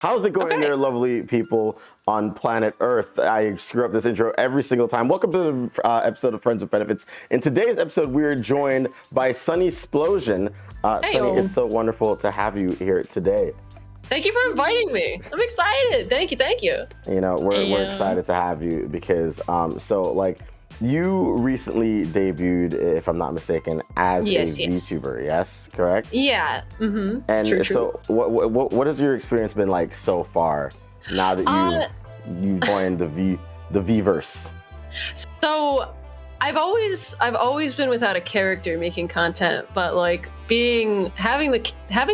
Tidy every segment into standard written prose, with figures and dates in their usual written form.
How's it going there, lovely people on planet Earth? I screw up this intro every single time. Welcome to the episode of Friends with Benefits. In today's episode, we're joined by Sunny Splosion. Sunny, it's so wonderful to have you here today. Thank you for inviting me. I'm excited. Thank you. You know, we're excited to have you because, you recently debuted, if I'm not mistaken, as a VTuber, yes? Correct? Yeah. Mm-hmm. And true. What has your experience been like so far now that you joined the Vverse? So I've always been without a character making content, but like having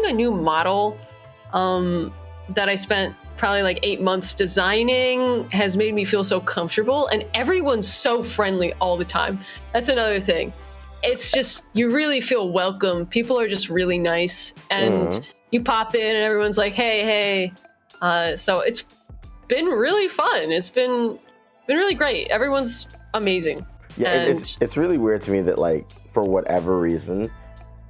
a new model that I spent probably like 8 months designing has made me feel so comfortable, and everyone's so friendly all the time. That's another thing. It's just, you really feel welcome. People are just really nice, and you pop in and everyone's like, hey. So it's been really fun. It's been really great. Everyone's amazing. Yeah, it's really weird to me that, like, for whatever reason,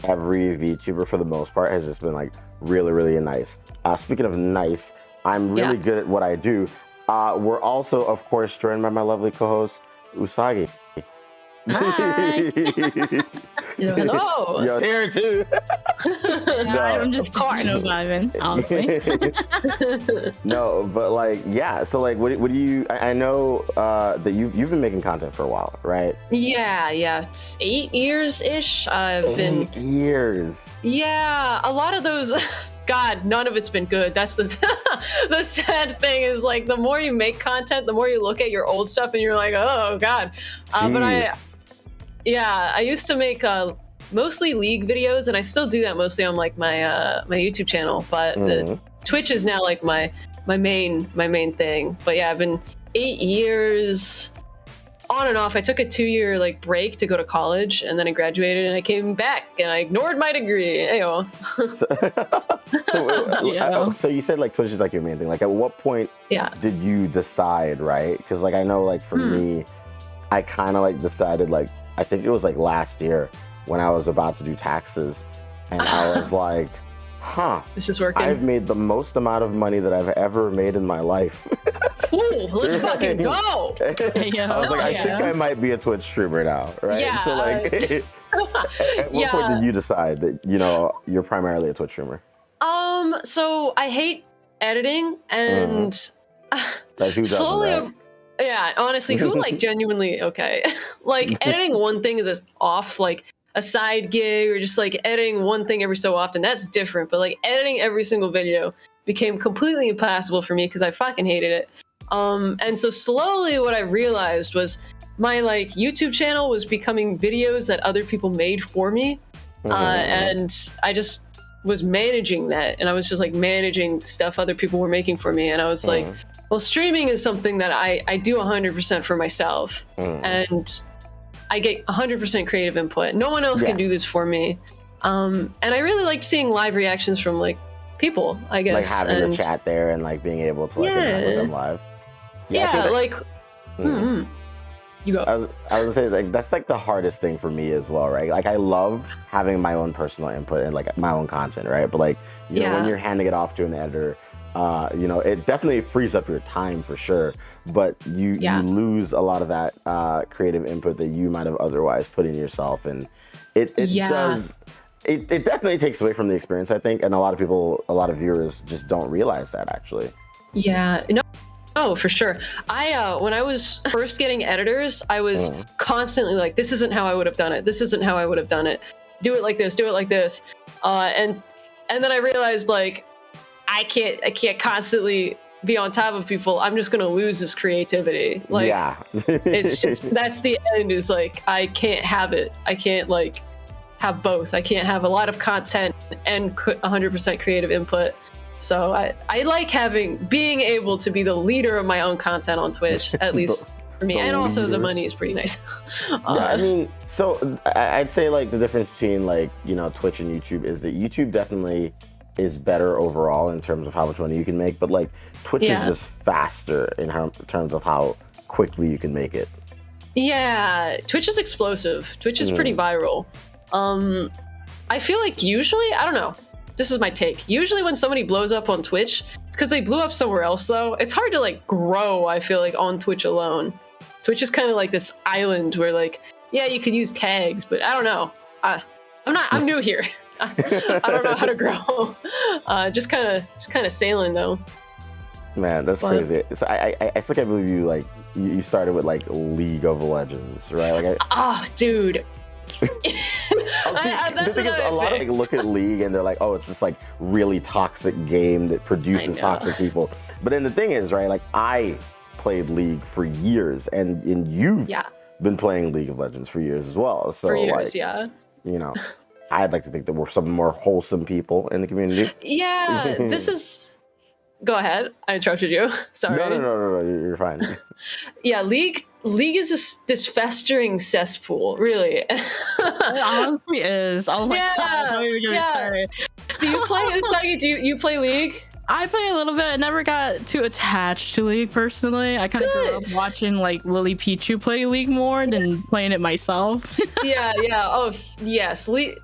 every VTuber for the most part has just been like really, really nice. Speaking of nice, I'm really good at what I do. We're also, of course, joined by my lovely co-host, Usagi. Hi. Hello. Yo, here too. No, I'm just vibing, honestly. No, but like, yeah. So like, what do you? I know that you've been making content for a while, right? Yeah. It's 8 years ish. I've been 8 years. Yeah, a lot of those. God, none of it's been good. That's the the sad thing is, like, the more you make content, the more you look at your old stuff and you're like, oh God. But I used to make mostly League videos, and I still do that mostly on like my my YouTube channel. But the Twitch is now like my main thing. But yeah, I've been 8 years on and off. I took a 2-year like break to go to college, and then I graduated and I came back and I ignored my degree. Ayo. So you said like Twitch is like your main thing. Like, at what point did you decide, right? Because like I know, like, for me, I kind of like decided, like, I think it was like last year when I was about to do taxes, and I was like, this is working. I've made the most amount of money that I've ever made in my life. Ooh, let's fucking go. I was like, I think I might be a Twitch streamer now, right? Yeah, so like, at what point did you decide that, you know, you're primarily a Twitch streamer? So I hate editing, and like, who doesn't, slowly, right? Yeah, honestly, who like genuinely like editing one thing is off, like a side gig, or just like editing one thing every so often, that's different. But like editing every single video became completely impossible for me because I fucking hated it. And so slowly what I realized was my like YouTube channel was becoming videos that other people made for me. And I just was managing that, and I was just like managing stuff other people were making for me. And I was like, well, streaming is something that I do 100% for myself, and I get 100% creative input. No one else can do this for me. And I really liked seeing live reactions from like people, I guess. Like having the chat there and like being able to like interact with them live. You go. I was gonna say, like, that's like the hardest thing for me as well, right? Like, I love having my own personal input and like my own content, right? But like, you know, when you're handing it off to an editor, you know, it definitely frees up your time for sure, but you lose a lot of that creative input that you might have otherwise put in yourself, and it does. It definitely takes away from the experience, I think, and a lot of viewers just don't realize that, actually. Yeah, no, for sure. When I was first getting editors, I was constantly like, this isn't how I would have done it. This isn't how I would have done it. Do it like this. Do it like this. And then I realized, like, I can't constantly be on top of people. I'm just gonna lose this creativity. Like, it's just, that's the end, is like, I can't have it. I can't like have both. I can't have a lot of content and 100% creative input. So I like being able to be the leader of my own content on Twitch, at least for me. And also the money is pretty nice. Yeah, I mean, so I'd say like the difference between like, you know, Twitch and YouTube is that YouTube definitely is better overall in terms of how much money you can make, but like Twitch is just faster in terms of how quickly you can make it. Yeah, Twitch is explosive. Twitch is pretty viral. I feel like usually, I don't know, this is my take. Usually when somebody blows up on Twitch, it's because they blew up somewhere else though. It's hard to like grow, I feel like, on Twitch alone. Twitch is kind of like this island where like, yeah, you could use tags, but I don't know. I'm new here. I don't know how to grow. Just kind of sailing though. Man, that's crazy. So I still can't believe you like you started with like League of Legends, right? Like, dude. The thing is, a lot of like look at League and they're like, oh, it's this like really toxic game that produces toxic people. But then the thing is, right? Like I played League for years, and you've been playing League of Legends for years as well. So for years, like, you know, I'd like to think that we're some more wholesome people in the community. Yeah, this is. Go ahead. I interrupted you. Sorry. No. You're fine. Yeah, League is this festering cesspool, really. It honestly is. Oh my god! Don't even get me started. Do you play Usagi? Do you play League? I play a little bit. I never got too attached to League personally. I kind of grew up watching like Lily Pichu play League more than playing it myself. Yeah. Oh, yes. Lily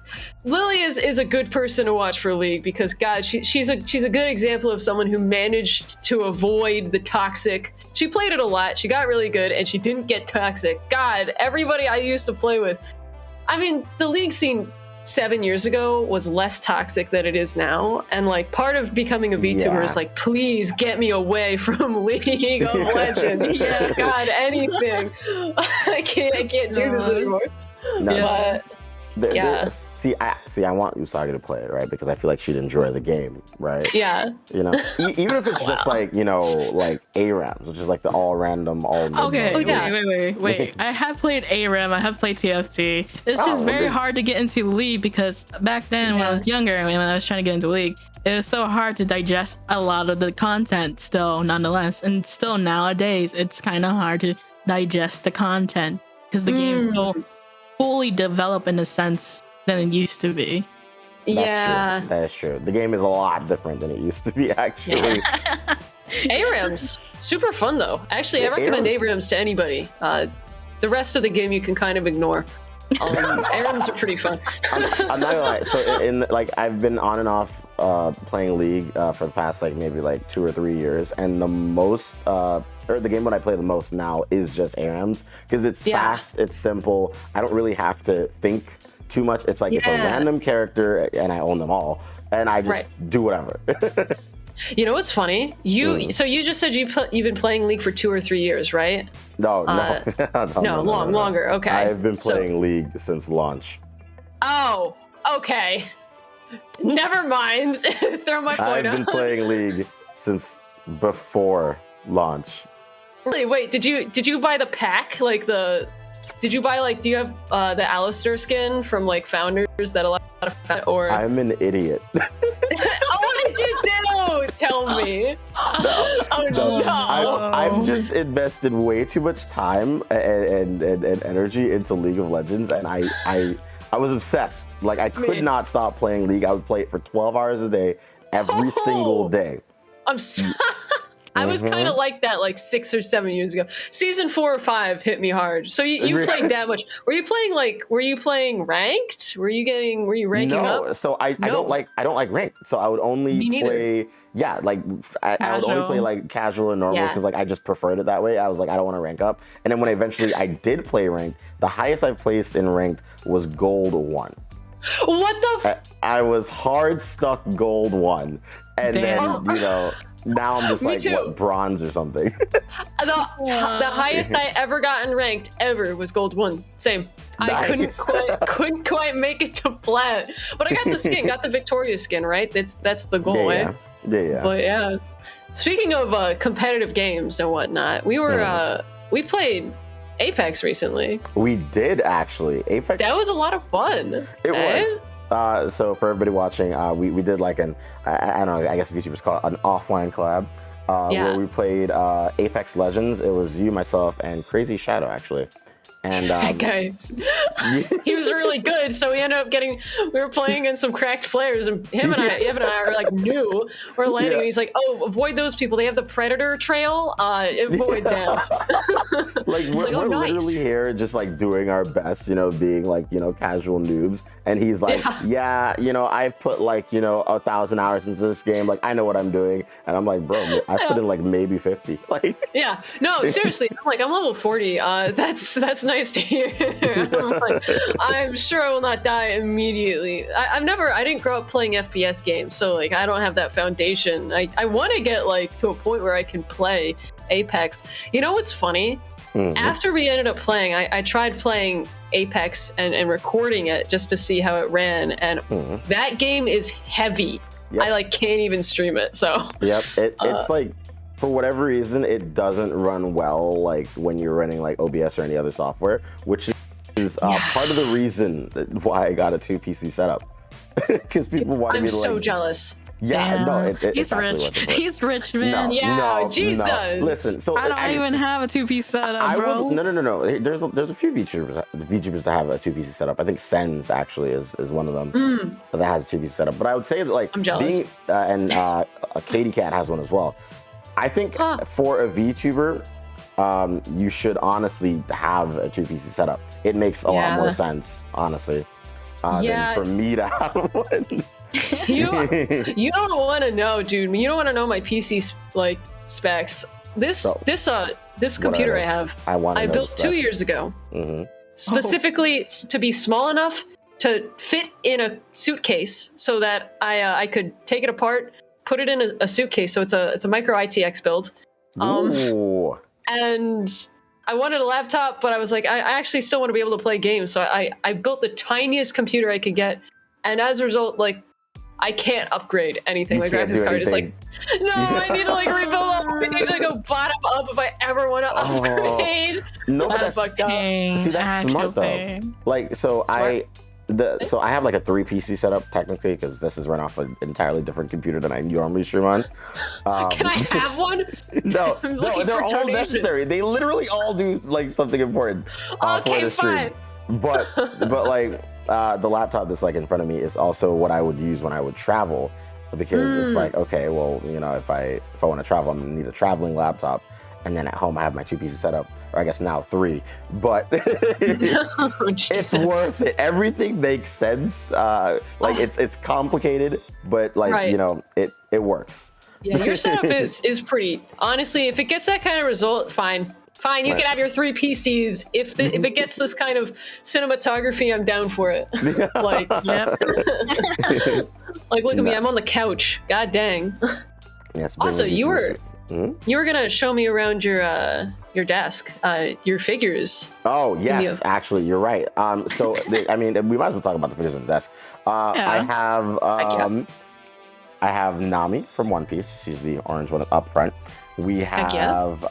is a good person to watch for League because God, she's a good example of someone who managed to avoid the toxic. She played it a lot. She got really good, and she didn't get toxic. God, everybody I used to play with. I mean, the League scene 7 years ago was less toxic than it is now, and like part of becoming a VTuber is like, please get me away from League of Legends. God, anything. I can't do this anymore. No. See, I want Usagi to play it, right? Because I feel like she'd enjoy the game, right? Yeah. You know, even if it's just like, you know, like ARAMs, which is like the all random, all. Okay. Wait. I have played ARAM. I have played TFT. It's just very hard to get into League because back then when I was younger and when I was trying to get into League, it was so hard to digest a lot of the content still, nonetheless. And still nowadays, it's kind of hard to digest the content because the game's so fully develop in a sense than it used to be. That's true. The game is a lot different than it used to be, actually. ARAMs, super fun though. Actually, I recommend ARAMs to anybody. The rest of the game you can kind of ignore. ARAMs are pretty fun. I'm not gonna lie. So I've been on and off playing League for the past like maybe like 2 or 3 years, and the most or the game that I play the most now is just ARAMs because it's fast, it's simple. I don't really have to think too much. It's like it's a random character, and I own them all, and I just do whatever. You know what's funny? So you just said you've been playing League for 2 or 3 years, right? No, longer. Okay. I've been playing League since launch. Oh, okay. Never mind. Throw my point I've been playing League since before launch. Really? Wait, did you buy the pack? Did you buy do you have the Alistair skin from like Founders that a lot of or? I'm an idiot. What did you do? Tell me. No. I've just invested way too much time and energy into League of Legends, and I was obsessed. Like I could not stop playing League. I would play it for 12 hours a day, every single day. I was kind of like that like 6 or 7 years ago. Season 4 or 5 hit me hard. So you played that much. Were you playing ranked? Were you ranking up? No. So I don't like ranked. So I would only play I would only play like casual and normals because like I just preferred it that way. I was like, I don't want to rank up. And then when eventually I did play ranked, the highest I've placed in ranked was gold 1. What the I was hard stuck gold 1. And then, you know, now I'm just like, what, bronze or something? The highest I ever gotten ranked ever was gold 1. Same. Nice. I couldn't quite make it to plat. But I got the skin, got the Victoria skin, right? That's the goal, Yeah. But yeah. Speaking of competitive games and whatnot, we played Apex recently. We did actually. Apex. That was a lot of fun. It was. So for everybody watching, we did like I don't know, I guess VTubers call it an offline collab, where we played Apex Legends. It was you, myself, and Crazy Shadow actually. And That guy, he was really good, so we ended up we were playing against some cracked players, and Evan and I are like new. We're landing, and he's like, "Oh, avoid those people. They have the predator trail. Avoid them." Like we're literally here just like doing our best, being like, casual noobs. And he's like, yeah, I've put like, 1,000 hours into this game. Like, I know what I'm doing. And I'm like, bro, I put in like maybe 50. Like, yeah, no, seriously. I'm level 40. That's nice to hear. I'm sure I will not die immediately. I didn't grow up playing FPS games, so like I don't have that foundation. I want to get like to a point where I can play Apex. You know what's funny? Mm-hmm. After we ended up playing, I tried playing Apex and recording it just to see how it ran, and that game is heavy. Yep. I like can't even stream it. So yep, it's like, for whatever reason, it doesn't run well like when you're running like OBS or any other software, which is part of the reason why I got a 2 PC setup. Because people wanted me to like... I'm so jealous. Yeah, no, he's rich. He's rich, man. No, Jesus. No. Listen, so I don't even have a 2-piece setup, bro. No. There's a few VTubers that have a 2 PC setup. I think Sens actually is one of them that has a 2 PC setup. But I would say that like I'm jealous. Katie Cat has one as well. I think for a VTuber, you should honestly have a 2 PC setup. It makes a lot more sense, honestly, than for me to have one. You don't want to know, dude. You don't want to know my PC like specs. This computer I have, I built 2 years ago, specifically to be small enough to fit in a suitcase, so that I could take it apart, put it in a suitcase. So it's a micro ITX build. And I wanted a laptop, but I was like, I actually still want to be able to play games. So I built the tiniest computer I could get, and as a result, like, I can't upgrade anything. My graphics card is like, no, I need to like rebuild up. I need to go bottom up if I ever want to upgrade. No, but that's fucked up. See, that's smart though. Like, so I have like a 3 PC setup technically, because this is run off an entirely different computer than I normally stream on. Can I have one? No, they're all necessary. They literally all do like something important for the stream. Fine. But like. The laptop that's like in front of me is also what I would use when I would travel, because it's like, okay, well, if I want to travel, I'm gonna need a traveling laptop, and then at home I have my 2 PC setup, or I guess now 3. But it's worth it. Everything makes sense. Like it's complicated, but like it works. Yeah, your setup is pretty. Honestly, if it gets that kind of result, fine. Fine, you can have your 3 PCs. If it gets this kind of cinematography, I'm down for it. Like, like look at me, I'm on the couch. God dang. Yes. Also, you were gonna show me around your desk, your figures. Oh yes, actually, you're right. So I mean, we might as well talk about the figures on the desk. I have Nami from One Piece. She's the orange one up front. We have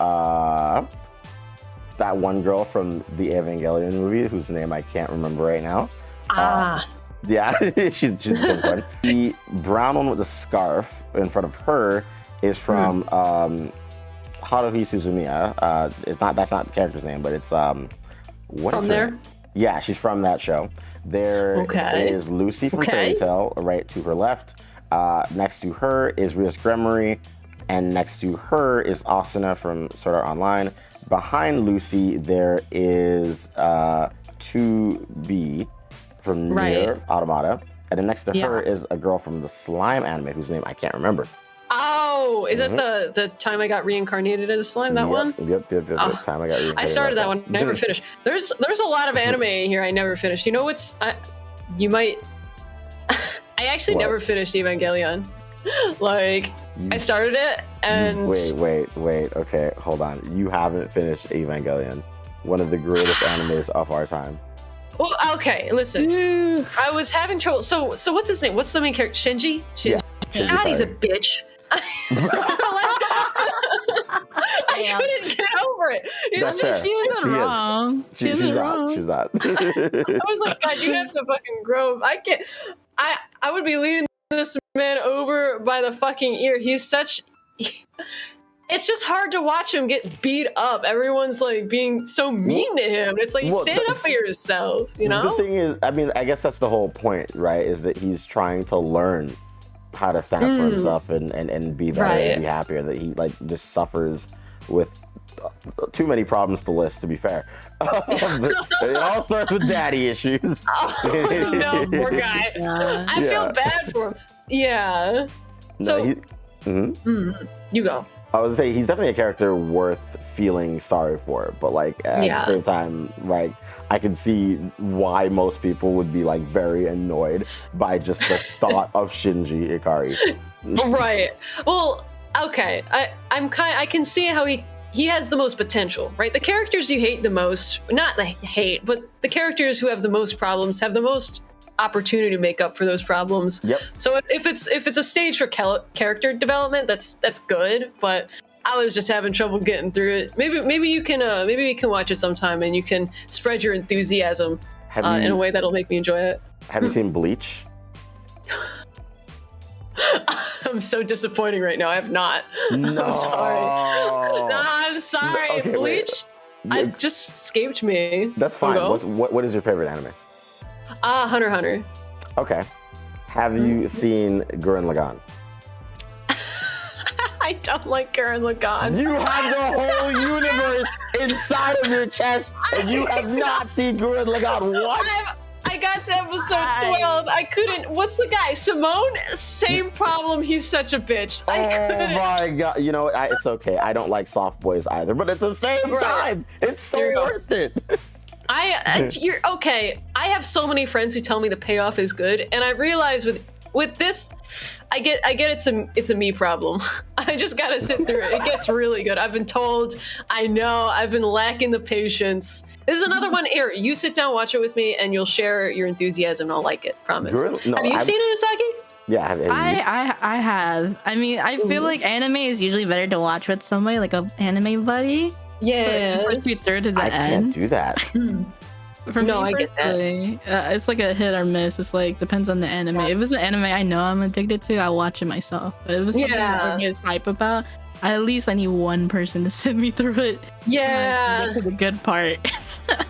that one girl from the Evangelion movie, whose name I can't remember right now. Yeah, she's fun. The brown one with the scarf in front of her is from Haruhi Suzumiya. That's not the character's name, but it's what is her name? Yeah, she's from that show. There is Lucy from Fairy Tail right to her left. Next to her is Rias Gremory, and next to her is Asuna from Sword Art Online. Behind Lucy, there is 2B from Nier Automata. And then next to her is a girl from the Slime anime, whose name I can't remember. Oh, is it the time I got reincarnated as a slime, that one? Yep. Time I got reincarnated. I started that one, never finished. There's a lot of anime here I never finished. You know what's... you might... I actually never finished Evangelion. Like, I started it, and... Wait. Okay, hold on. You haven't finished Evangelion, one of the greatest animes of our time. Well, okay, listen. I was having trouble. So what's his name? What's the main character? Shinji? God, he's a bitch. I couldn't get over it. She wasn't wrong. She's not. I was like, God, you have to fucking grow. I can't. I would be leading this man over by the fucking ear. He's such... it's just hard to watch him get beat up. Everyone's like being so mean to him. It's like, stand up for yourself, you know? The thing is, I mean, I guess that's the whole point, right? Is that he's trying to learn how to stand up for himself and be better and be happier. That he like just suffers with too many problems to list, to be fair. It all starts with daddy issues. Oh, no, poor guy. I feel bad for him. Yeah. So, you go. I would say he's definitely a character worth feeling sorry for, but like at the same time, right, I can see why most people would be like very annoyed by just the thought of Shinji Ikari. Right. Well, okay. I can see how he has the most potential, right? The characters you hate the most, not the hate, but the characters who have the most problems have the most opportunity to make up for those problems. Yep. So if it's a stage for character development, that's good. But I was just having trouble getting through it. Maybe you can watch it sometime and you can spread your enthusiasm in a way that'll make me enjoy it. Have you seen Bleach? I'm so disappointing right now. I have not. No. I'm sorry. No, I'm sorry. Okay, Bleach, it just escaped me. That's fine. What is your favorite anime? Hunter x Hunter. Okay. Have you seen Gurren Lagann? I don't like Gurren Lagann. You have the whole universe inside of your chest, and you have not seen Gurren Lagann. What? I got to episode 12. I couldn't. What's the guy? Simone? Same problem. He's such a bitch. Oh my god. You know what? It's okay. I don't like soft boys either, but at the same time, it's so worth it. You're okay. I have so many friends who tell me the payoff is good, and I realize with this, I get it's a me problem. I just gotta sit through it. It gets really good. I've been told. I know. I've been lacking the patience. This is another one. Here, you sit down, watch it with me, and you'll share your enthusiasm. And I'll like it. Promise. Have you seen it, Asaki? Yeah, I have. I mean, I feel like anime is usually better to watch with somebody, like an anime buddy. Yeah, so you push me through to the end. I can't do that. For me, I get that. It's like a hit or miss. It's like depends on the anime. If it's an anime I know I'm addicted to, I'll watch it myself. But if it's something I get hype about, at least I need one person to sit me through it. Yeah, get to the good part.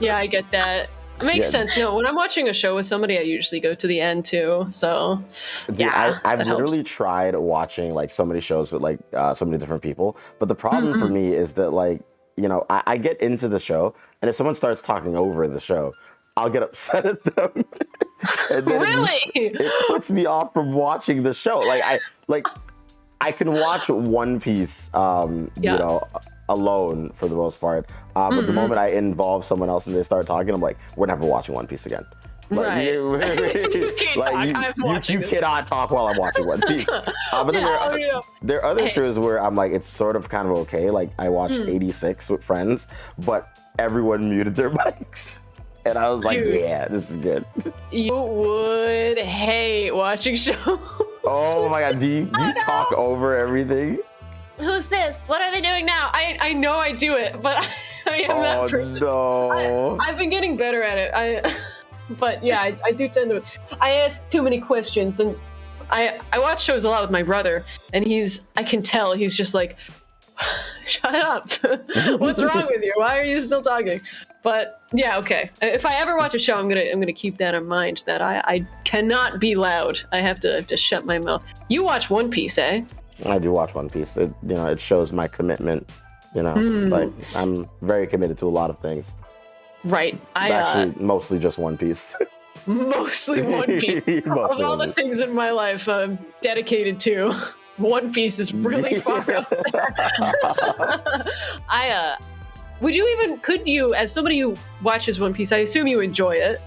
Yeah, I get that. It makes sense. No, when I'm watching a show with somebody, I usually go to the end too. So, I've literally tried watching like so many shows with like so many different people. But the problem for me is that like, you know, I get into the show, and if someone starts talking over the show, I'll get upset at them. And then it puts me off from watching the show. Like I can watch One Piece, you know, alone for the most part. But the moment I involve someone else and they start talking, I'm like, we're never watching One Piece again. Like, you can't you cannot talk while I'm watching One Piece. But then there are other shows where I'm like, it's sort of kind of okay. Like I watched 86 with friends, but everyone muted their mics. And I was like, yeah, this is good. You would hate watching shows. Oh my god, do you talk over everything? Who's this? What are they doing now? I know I do it, but I am that person. No. I've been getting better at it. But yeah, I do tend to. I ask too many questions, and I watch shows a lot with my brother, and I can tell he's just like, shut up. What's wrong with you? Why are you still talking? But yeah, okay. If I ever watch a show, I'm gonna keep that in mind. That I cannot be loud. I have to shut my mouth. You watch One Piece, eh? I do watch One Piece. It shows my commitment. You know, like I'm very committed to a lot of things. Right. Actually, mostly just One Piece. Mostly One Piece. Of all the things in my life I'm dedicated to, One Piece is really far up there. Could you, as somebody who watches One Piece, I assume you enjoy it.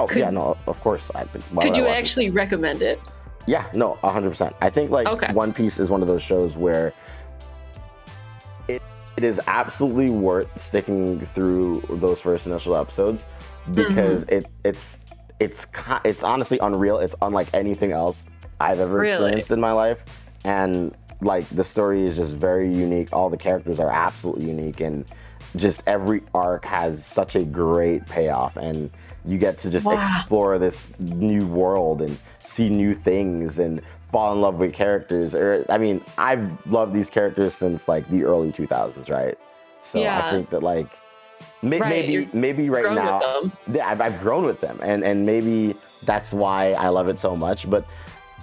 Oh, yeah, no, of course. Could you actually recommend it? Yeah, no, 100%. I think One Piece is one of those shows where it is absolutely worth sticking through those first initial episodes because it's honestly unreal. It's unlike anything else I've ever experienced in my life, and like the story is just very unique. All the characters are absolutely unique, and just every arc has such a great payoff, and you get to just explore this new world and see new things and fall in love with characters. I mean, I've loved these characters since like the early 2000s, right? So I think that like maybe right now, I've grown with them, and maybe that's why I love it so much. But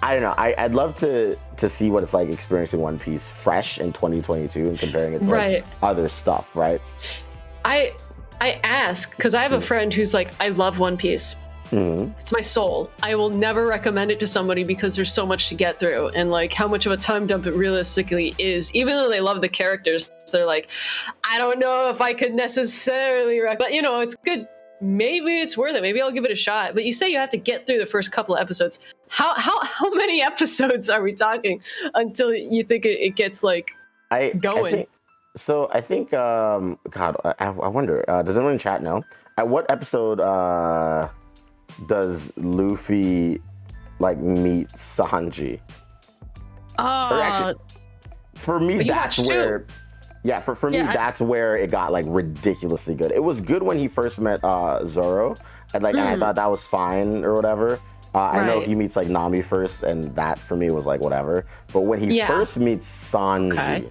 I don't know. I'd love to see what it's like experiencing One Piece fresh in 2022 and comparing it to like other stuff, right? I ask because I have a friend who's like, I love One Piece. It's my soul. I will never recommend it to somebody because there's so much to get through, and like how much of a time dump it realistically is. Even though they love the characters, they're like, I don't know if I could necessarily but you know, it's good. Maybe it's worth it. Maybe I'll give it a shot. But you say you have to get through the first couple of episodes. How many episodes are we talking until you think it gets like going? I think God, I wonder, does anyone in chat know at what episode does Luffy like meet Sanji? Actually, for me, that's where. Yeah, for me, that's where it got like ridiculously good. It was good when he first met Zoro, and and I thought that was fine or whatever. I know he meets like Nami first, and that for me was like whatever. But when he first meets Sanji,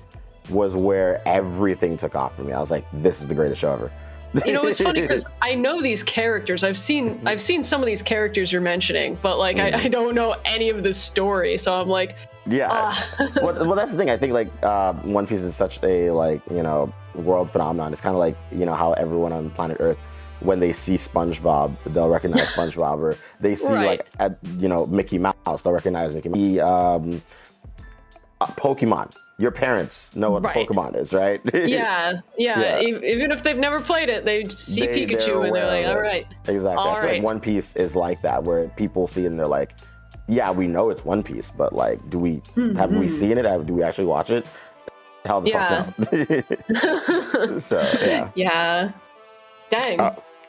was where everything took off for me. I was like, this is the greatest show ever. You know, it's funny because I know these characters. I've seen some of these characters you're mentioning, but like I don't know any of the story. So I'm like, well, that's the thing. I think like One Piece is such a like, you know, world phenomenon. It's kind of like, you know, how everyone on planet Earth, when they see SpongeBob, they'll recognize SpongeBob, or they see like you know, Mickey Mouse, they'll recognize Mickey Mouse. Pokemon. Your parents know what Pokemon is, right? Yeah. Even if they've never played it, they see Pikachu and they're like, all right. Exactly. I feel like One Piece is like that, where people see it and they're like, yeah, we know it's One Piece, but like, have we seen it? Do we actually watch it? Hell the fuck no. So, yeah. Yeah. Dang.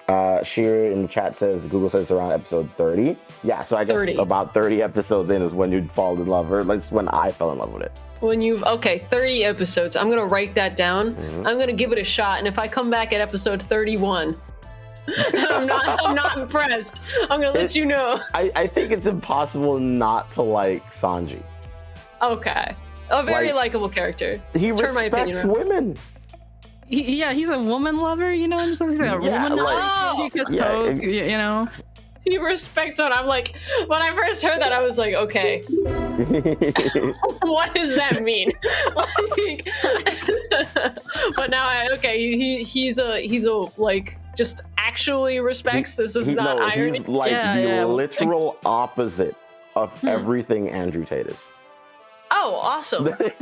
Shiri in the chat says, Google says around episode 30. Yeah, so I guess 30. About 30 episodes in is when you'd fall in love, or at least when I fell in love with it. When 30 episodes. I'm gonna write that down. I'm gonna give it a shot, and if I come back at episode 31, I'm not impressed, I'm gonna let you know. I think it's impossible not to like Sanji. Okay, a very likable character. He respects women. He's a woman lover, you know, in some sense. A woman lover, you know. He respects what I'm like. When I first heard that, I was like, okay, what does that mean? Like, but now he's a like just actually respects. This is not irony. He's like the literal opposite of everything Andrew Tate is. Oh, awesome. Okay.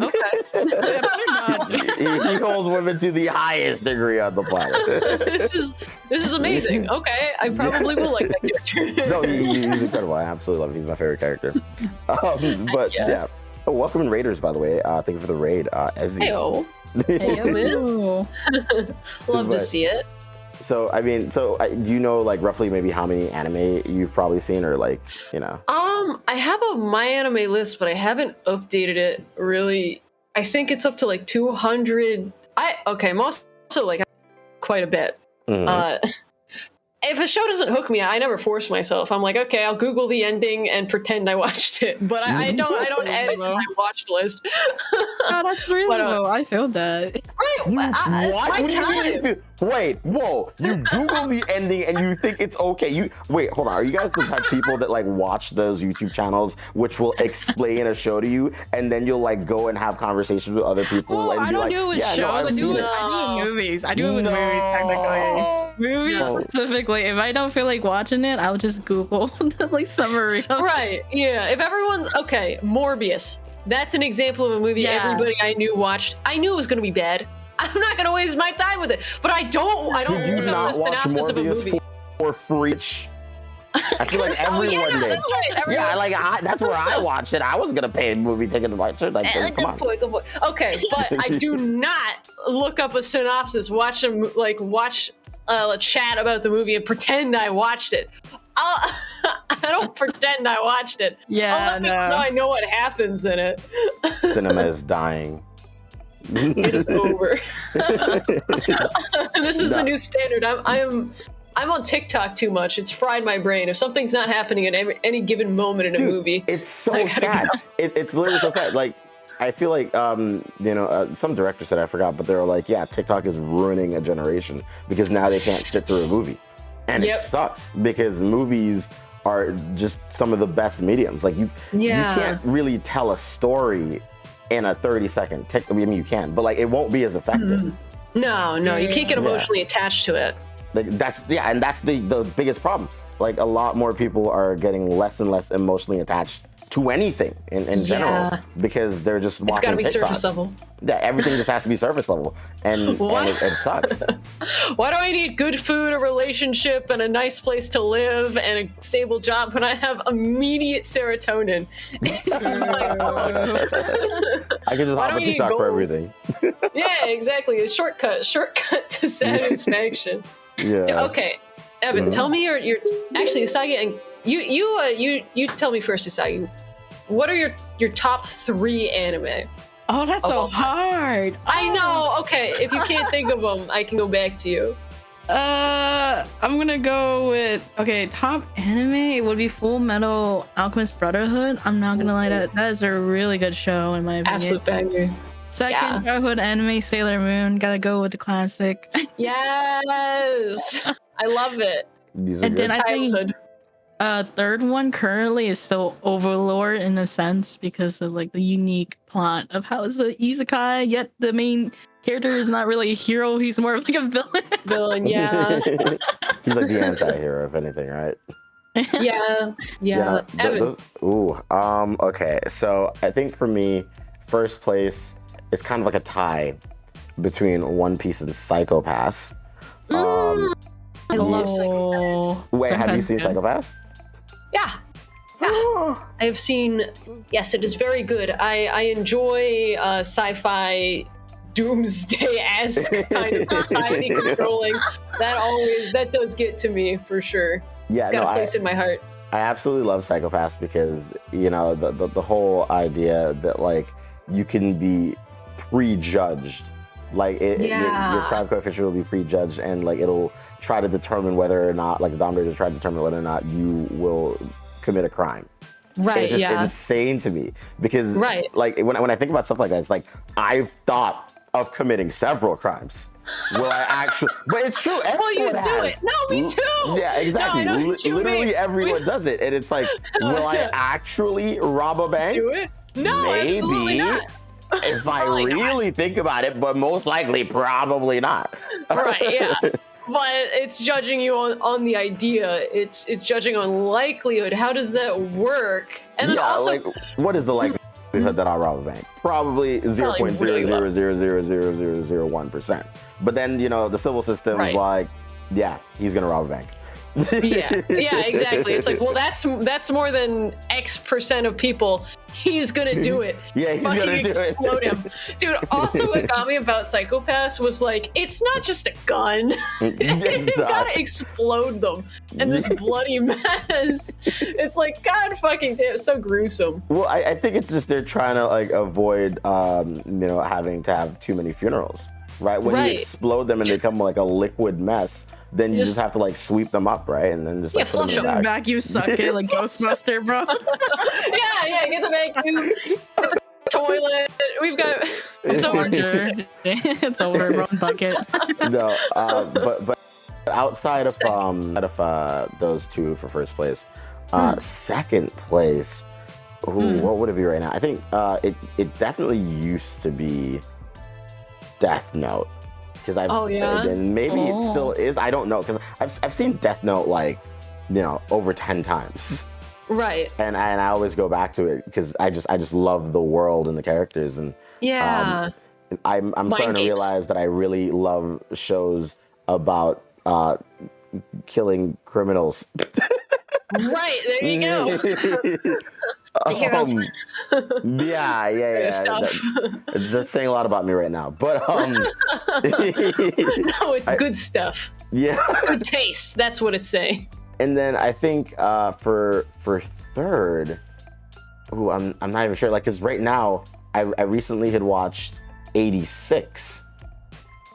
he holds women to the highest degree on the planet. This is amazing. Okay, I probably will like that character. No, he's incredible. I absolutely love him. He's my favorite character. But yeah. Oh, welcome in Raiders, by the way. Thank you for the raid, Ezzy. Heyo. Heyo, man. Love to see it. So, I mean, do you know, like, roughly maybe how many anime you've probably seen, or, like, you know? I have a My Anime list, but I haven't updated it, really. I think it's up to, like, 200. I'm also, like, quite a bit. If a show doesn't hook me, I never force myself. I'm like, okay, I'll Google the ending and pretend I watched it, but I don't add it to my watched list. Oh, that's reasonable. I feel that. Right. What do you mean? Wait, whoa! You Google the ending and you think it's okay? Wait, hold on. Are you guys the type of people that like watch those YouTube channels which will explain a show to you, and then you'll like go and have conversations with other people? And I don't do it with shows. I do it with movies. I do it with movies technically. Movies specifically. If I don't feel like watching it, I'll just Google the like summary. Right. Yeah. If everyone's okay, Morbius. That's an example of a movie everybody I knew watched. I knew it was going to be bad. I'm not going to waste my time with it. But I don't look at the synopsis of a movie. For free? I feel like everyone did. That's right. That's where I watched it. I was going to pay a movie ticket to watch it. Like, come on. Good point. Okay, but I do not look up a synopsis, watch a chat about the movie and pretend I watched it. I don't pretend I watched it. Yeah, I'll let people know I know what happens in it. Cinema is dying. It is over. This is the new standard. I'm on TikTok too much. It's fried my brain. If something's not happening at any given moment in a movie, it's so sad. It's literally so sad. Like, I feel like some director said, I forgot, but they were like, yeah, TikTok is ruining a generation because now they can't sit through a movie, and it sucks because movies are just some of the best mediums. Like you can't really tell a story in a 30-second I mean, you can, but like it won't be as effective. No, you can't get emotionally attached to it. Like that's the biggest problem. Like a lot more people are getting less and less emotionally attached to anything in general because they're just watching. It's gotta be TikToks. surface level. Yeah, everything just has to be surface level, and it sucks. Why do I need good food, a relationship, and a nice place to live, and a stable job when I have immediate serotonin? I can just hop on TikTok for everything. Yeah, exactly. A shortcut to satisfaction. Yeah. Okay, Evan, tell me your actually Usagi, and you tell me first, Usagi. What are your top 3 anime? Oh, that's so hard. I know. Okay, if you can't think of them, I can go back to you. I'm gonna go with top anime. It would be Full Metal Alchemist Brotherhood. I'm not gonna lie, that is a really good show in my opinion. Absolute banger. Second, childhood anime, Sailor Moon. Gotta go with the classic. Yes, I love it. These are and good. then I think Childhood. third one currently is still Overlord in a sense because of like the unique plot of how it's a isekai, yet the main character is not really a hero. He's more of like a villain. Villain, yeah. He's like the anti-hero, if anything, right? Yeah. Evan. Okay. So I think for me, first place is kind of like a tie between One Piece and Psycho Pass. I love Psycho Pass. Wait, have you seen Psycho Pass? Yeah. I have seen. Yes, it is very good. I enjoy sci-fi doomsday-esque kind of society controlling. That does get to me for sure. Yeah, it's got a place in my heart. I absolutely love Psycho Pass because the whole idea that like you can be prejudged. Like your crime coefficient will be prejudged, and like it'll try to determine whether or not, like the dominator will try to determine whether or not you will commit a crime. Right. It's just insane to me because like when I think about stuff like that, it's like I've thought of committing several crimes. Will I actually? But it's true. Well, you do it. No, me too. Yeah, exactly. No, Literally everyone does it, and it's like, will I actually rob a bank? Do it? No, maybe. Absolutely not. If I really think about it, but most likely, probably not. Right, yeah. But it's judging you on the idea. It's judging on likelihood. How does that work? And then also, like, what is the likelihood that I'll rob a bank? Probably 0.0000001%. But then, the civil system is like, yeah, he's going to rob a bank. yeah, exactly. It's like, well, that's more than X% of people. He's gonna do it. Yeah, he's gonna explode him. Dude, also what got me about Psycho Pass was like, it's not just a gun. You gotta explode them. And this bloody mess. It's like, God fucking damn, it's so gruesome. Well, I think it's just they're trying to like avoid having to have too many funerals. Right? When you explode them and they become like a liquid mess, then you just have to like sweep them up, right? And then just like put flush them back. You suck it like Ghostbuster, bro. yeah, get the vacuum, get the toilet. We've got it's over. It's over, bro. Bucket. No, but outside of those two for first place, second place, what would it be right now? I think it definitely used to be Death Note, because and maybe it still is. I don't know, because I've seen Death Note like over 10 times. Right. And I always go back to it because I just love the world and the characters, and I'm starting to realize that I really love shows about killing criminals. Right, there you go. Yeah. That's saying a lot about me right now, but no, it's good stuff. Yeah, good taste. That's what it's saying. And then I think for third, I'm not even sure. Like, because right now I recently had watched 86,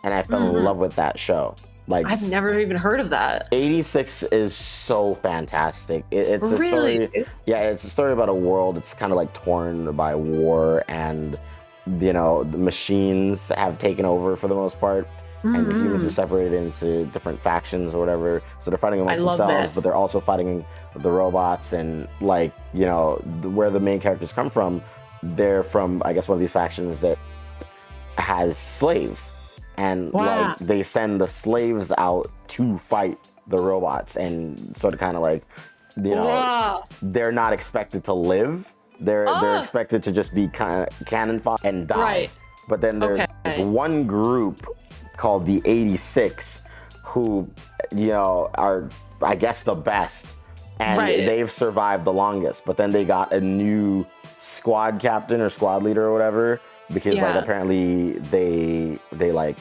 and I fell in love with that show. Like, I've never even heard of that. 86 is so fantastic. It's a Really? story. Yeah, it's a story about a world. It's kind of like torn by war, and the machines have taken over for the most part, and the humans are separated into different factions or whatever. So they're fighting amongst themselves, but they're also fighting the robots. And like, where the main characters come from, they're from, I guess, one of these factions that has slaves. And like they send the slaves out to fight the robots, and sort of kind of like, they're not expected to live. They're expected to just be kind of cannon fodder and die. Right. But then there's this one group called the 86 who, are, I guess, the best, and they've survived the longest. But then they got a new squad captain or squad leader or whatever, because like apparently they like,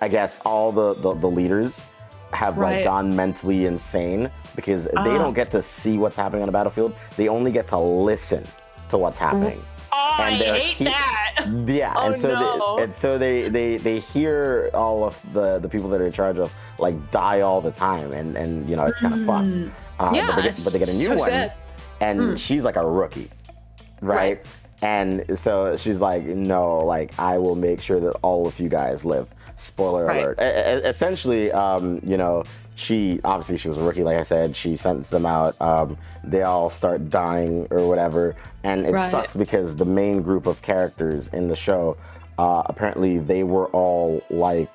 I guess all the leaders have like gone mentally insane, because they don't get to see what's happening on the battlefield. They only get to listen to what's happening. Oh, and I hate that. Yeah, and so they hear all of the people that are in charge of like die all the time, and it's kind of fucked. But they get a new one, sad. And she's like a rookie, right? And so she's like, no, like, I will make sure that all of you guys live. Spoiler alert. Essentially, she was a rookie, like I said. She sends them out. They all start dying or whatever. And it sucks because the main group of characters in the show, apparently they were all like,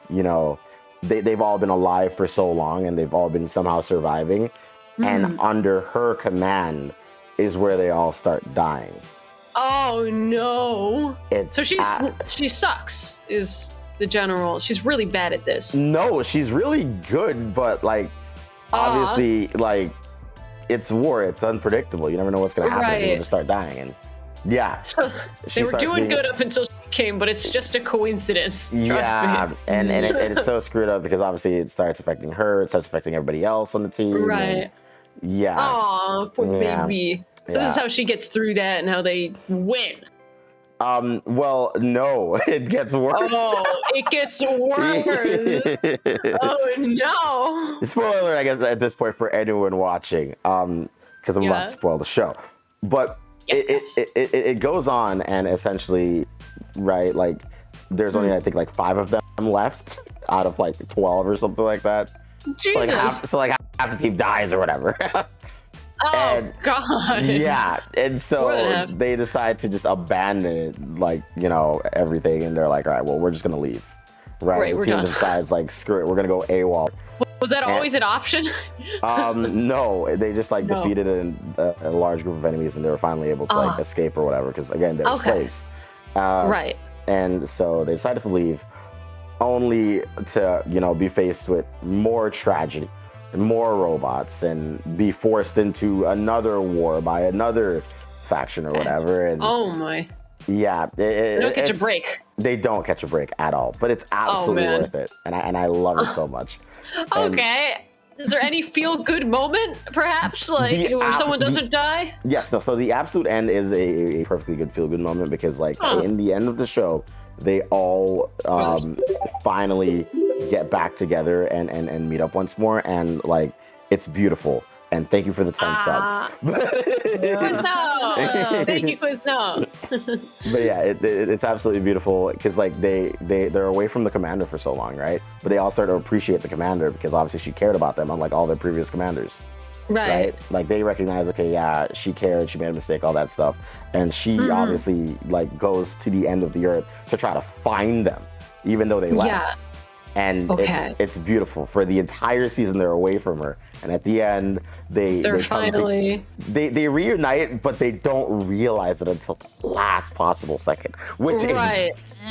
they've all been alive for so long, and they've all been somehow surviving. And under her command is where they all start dying. Oh no! So she sucks. Is the general? She's really bad at this. No, she's really good, but like, obviously, like, it's war. It's unpredictable. You never know what's gonna happen. People just start dying, and so they were doing good up until she came, but it's just a coincidence. Yeah, and it's so screwed up because obviously it starts affecting her. It starts affecting everybody else on the team. Right. Yeah. Oh, poor baby. So this is how she gets through that and how they win. Well, no, it gets worse. Oh, it gets worse. Oh no. Spoiler alert, I guess, at this point for anyone watching, because I'm about to spoil the show. But it goes on, and essentially, like, there's only I think like 5 of them left out of like 12 or something like that. Jesus. So like half the team dies or whatever. Oh, God. Yeah, and so they decide to just abandon it, like, everything, and they're like, all right, well, we're just gonna leave, right? The team decides, like, screw it, we're gonna go AWOL. Was that always an option? No, they just like defeated a large group of enemies, and they were finally able to like escape or whatever, because again, they were slaves. And so they decided to leave, only to be faced with more tragedy, more robots, and be forced into another war by another faction or whatever. And oh my. Yeah, they don't catch a break. They don't catch a break at all, but it's absolutely worth it, and I love it so much. Okay. Is there any feel-good moment, perhaps, like where someone doesn't die? Yes. No. So the absolute end is a perfectly good feel-good moment, because like in the end of the show, they all finally get back together and meet up once more, and like, it's beautiful. And thank you for the 10 subs. Quizno! Thank you, Quizno. But yeah, it's absolutely beautiful, because like they're away from the commander for so long, right? But they all start to appreciate the commander, because obviously she cared about them, unlike all their previous commanders. Right. Like, they recognize, okay, yeah, she cared, she made a mistake, all that stuff. And she obviously like goes to the end of the earth to try to find them, even though they left. Yeah. And it's beautiful. For the entire season, they're away from her, and at the end, they finally they reunite, but they don't realize it until the last possible second, which is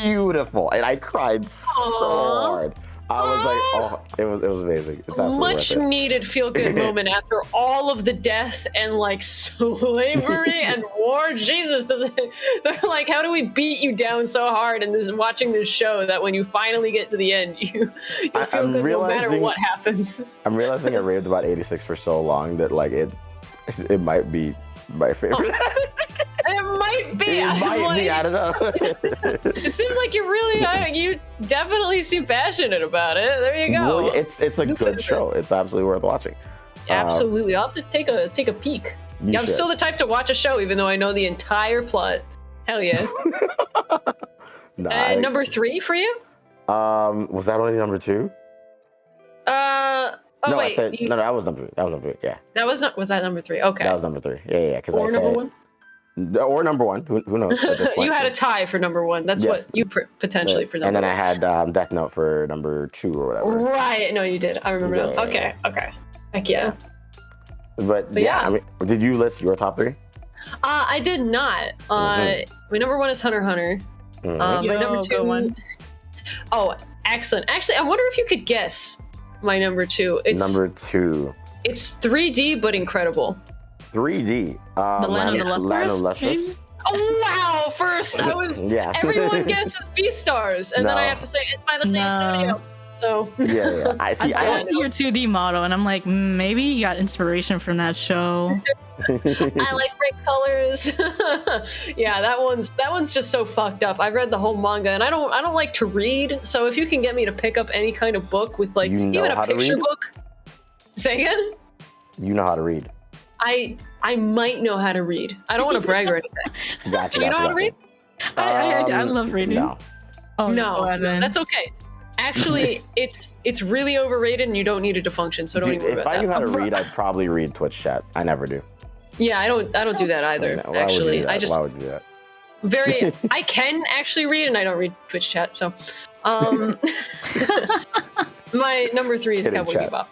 beautiful. And I cried so hard. I was like, it was amazing. It's absolutely much worth it. Needed feel-good moment after all of the death and like slavery and war. Jesus, they're like, how do we beat you down so hard in this watching this show that when you finally get to the end, you feel good no matter what happens. I'm realizing I raved about 86 for so long that like it might be my favorite. It might be. It might be. I don't know. It seemed like you definitely seem passionate about it. There you go. Well, it's a good show. It's absolutely worth watching. Absolutely. I'll have to take a peek. You I'm should. still the type to watch a show even though I know the entire plot. Hell yeah. No, And number 3 for you? was that only number 2? Oh no, wait. I said no. That was number 3. That was number 3. Yeah. Was that number 3? Okay. That was number 3. Yeah. Because I Or said number 1? or number 1. Who knows? At this point. You had a tie for number 1. That's Yes. what you potentially for number And then 1. I had Death Note for number 2 or whatever. Right. No, you did. I remember now. Yeah. Okay. Heck yeah. But yeah, yeah. I mean, did you list your top 3? I did not. My number 1 is Hunter x Hunter. Mhm. My number 2 one. Oh, excellent. Actually, I wonder if you could guess my number 2. It's Number 2. It's 3D but incredible. 3D. The Land of the Land of Lustrous? Lustrous? Oh wow! First, I was Yeah. everyone guesses Beastars, and then I No. have to say it's by the same No. studio. So Yeah. I see. I I like your 2D model, and I'm like, maybe you got inspiration from that show. I like bright colors. Yeah, that one's just so fucked up. I've read the whole manga, and I don't like to read. So if you can get me to pick up any kind of book with like You know even how a to picture read? book. Say again. You know how to read. I might know how to read. I don't want to brag or anything. Gotcha. Do you know how to read? I love reading. No. Oh, No, go ahead, man. that's okay. Actually, it's really overrated, and you don't need it to function. So don't Dude, even worry if I about knew that. how to read, I'd probably read Twitch chat. I never do. Yeah, I don't do that either. Why would you Actually, do that? I just Why would you do that? very I can actually read, and I don't read Twitch chat. So, my number 3 is Kidding, Cowboy chat. Bebop.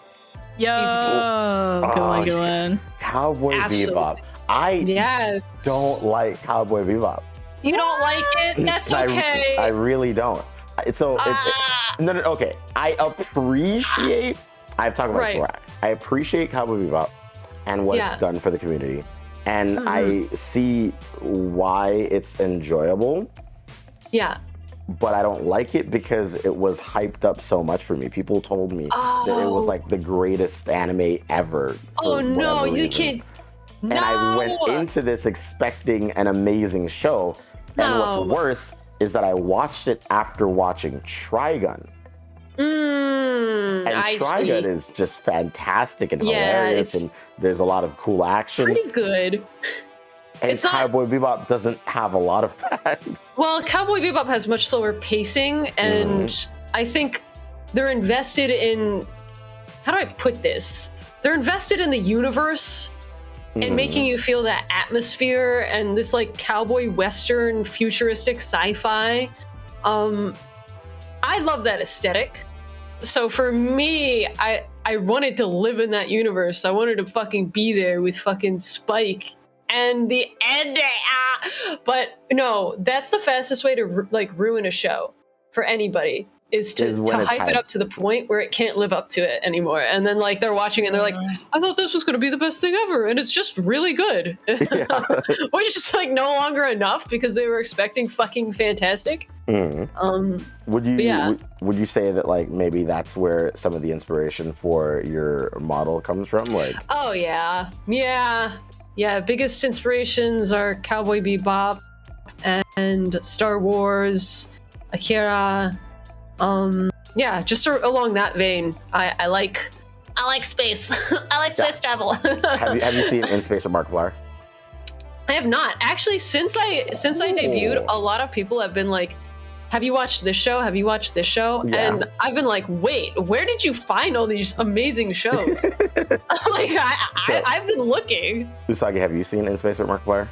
Yo, good one. Cowboy Absolutely. Bebop. I Yes. don't like Cowboy Bebop. You don't like it? That's okay. I really don't. So it's Ah. no. Okay, I appreciate. I've talked about it Right. before. I appreciate Cowboy Bebop and what it's Yeah. done for the community, and Mhm. I see why it's enjoyable. Yeah. But I don't like it because it was hyped up so much for me. People told me that it was Oh. like the greatest anime ever. Oh for no, whatever you reason. can't. And I went into this expecting an amazing show. And what's No. worse is that I watched it after watching Trigun. And I Trigun see. is just fantastic and Yeah, hilarious, it's and there's a lot of cool action. pretty good. And it's not- Cowboy Bebop doesn't have a lot of that. Well, Cowboy Bebop has much slower pacing, and I think they're invested in. How do I put this? They're invested in the universe and making you feel that atmosphere and this like cowboy western futuristic sci-fi. I love that aesthetic. So for me, I wanted to live in that universe. I wanted to fucking be there with fucking Spike and the end. But no, that's the fastest way to like ruin a show for anybody is to when it's hype it up to the point where it can't live up to it anymore. And then like they're watching it and they're like, I thought this was going to be the best thing ever. And it's just really good. Or it's just like no longer enough because they were expecting fucking fantastic. Would you yeah. would you say that like maybe that's where some of the inspiration for your model comes from? Like, Oh yeah. Biggest inspirations are Cowboy Bebop and Star Wars, Akira. Just along that vein. I like space. I like space travel. have you seen In Space with Markiplier? I have not actually. Since I debuted, a lot of people have been like, "Have you watched this show? Have you watched this show?" Yeah. And I've been like, "Wait, where did you find all these amazing shows?" I've been looking. Usagi, have you seen In Space with Markiplier?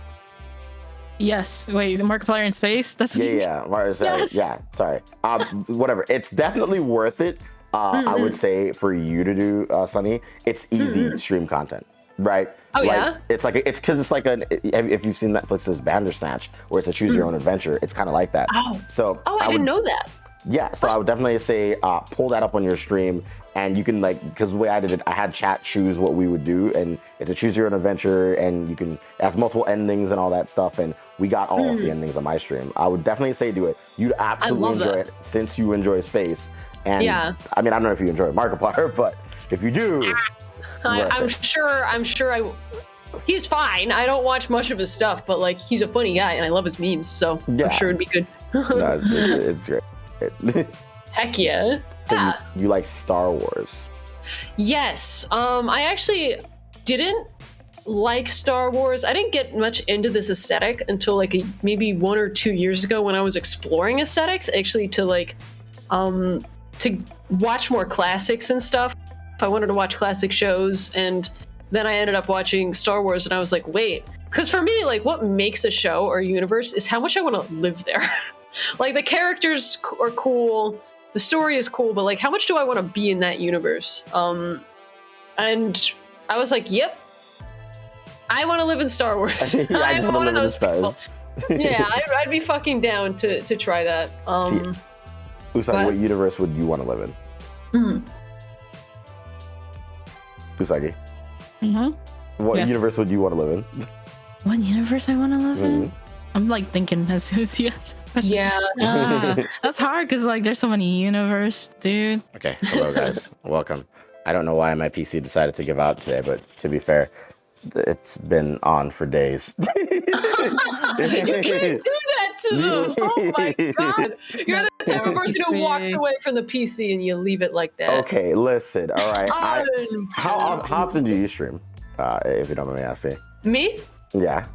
Yes. Wait, is Markiplier in space? That's what Yes. Yeah, sorry. Whatever. It's definitely worth it. I would say for you to do, Sunny, it's easy stream content, right? Oh, like, yeah? It's because it's like if you've seen Netflix's Bandersnatch, where it's a choose your own adventure, it's kind of like that. Oh. So Oh, I didn't know that. Yeah, so I would definitely say pull that up on your stream, and you can because the way I did it, I had chat choose what we would do, and it's a choose your own adventure, and you can ask multiple endings and all that stuff, and we got all of the endings on my stream. I would definitely say do it. You'd absolutely love enjoy that. it since you enjoy space, and Yeah. I mean I don't know if you enjoy Markiplier, but if you do, I'm worth it. sure he's fine. I don't watch much of his stuff, but like he's a funny guy and I love his memes, so Yeah. I'm sure it'd be good. No, it's great. Heck yeah. So Yeah. you like Star Wars? Yes. I actually didn't like Star Wars. I didn't get much into this aesthetic until like maybe 1 or 2 years ago when I was exploring aesthetics, actually to like to watch more classics and stuff. I wanted to watch classic shows, and then I ended up watching Star Wars, and I was like, wait, because for me, like what makes a show or a universe is how much I want to live there. Like the characters are cool, the story is cool, but like how much do I want to be in that universe? And I was like, yep, I want to live in Star Wars. Yeah, I I'm wanna one of live in those people. Stars. Yeah, I'd be fucking down to try that. Usagi, What? what universe would you want to live in? Mhm. Usagi, Mm-hmm. what Yes. universe would you want to live in? What universe I want to live in? Mhm. I'm like thinking as soon as you ask the question. Yeah. That's hard because like there's so many universe, dude. Okay, hello guys, welcome. I don't know why my PC decided to give out today, but to be fair, it's been on for days. You can't do that to them. Oh my god. You're the type of person who walks away from the PC and you leave it like that. Okay, listen, all right. How Unpacking. often do you stream? If you don't mind me asking. Me? Yeah.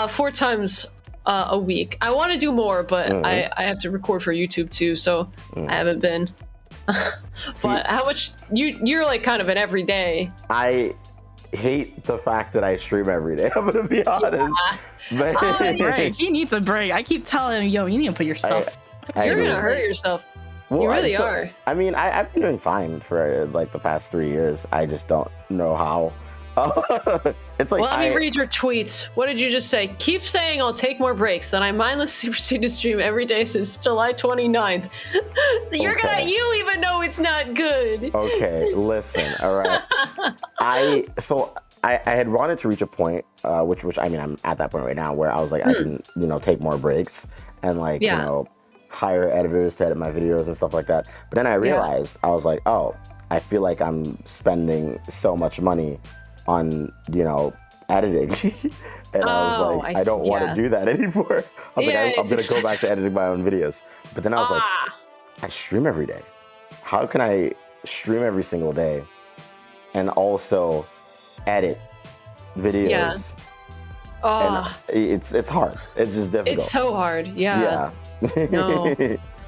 4 times a week. I want to do more, but Mhm. I have to record for YouTube too, so I haven't been. But how much you're like kind of an everyday. I hate the fact that I stream every day. I'm gonna be honest. But Break. He needs a break. I keep telling him, yo, you need to put yourself. I You're do. gonna hurt yourself. Well, You really so- are. I mean, I've been doing fine for like the past 3 years. I just don't know how. It's like Well, let me read your tweets. What did you just say? Keep saying I'll take more breaks. Then I mindlessly proceed to stream every day since July 29th. Okay. You even know it's not good. Okay, listen, all right. I had wanted to reach a point, which I mean I'm at that point right now where I was like I can take more breaks and like Yeah. hire editors to edit my videos and stuff like that. But then I realized I was like, oh, I feel like I'm spending so much money on editing, and I was like I don't want to do that anymore. I was Yeah, like I'm it's gonna go back expensive. to editing my own videos. But then I was like, I stream every day. How can I stream every single day and also edit videos? Yeah. And it's hard. It's just difficult. It's so hard. Yeah. Yeah. No.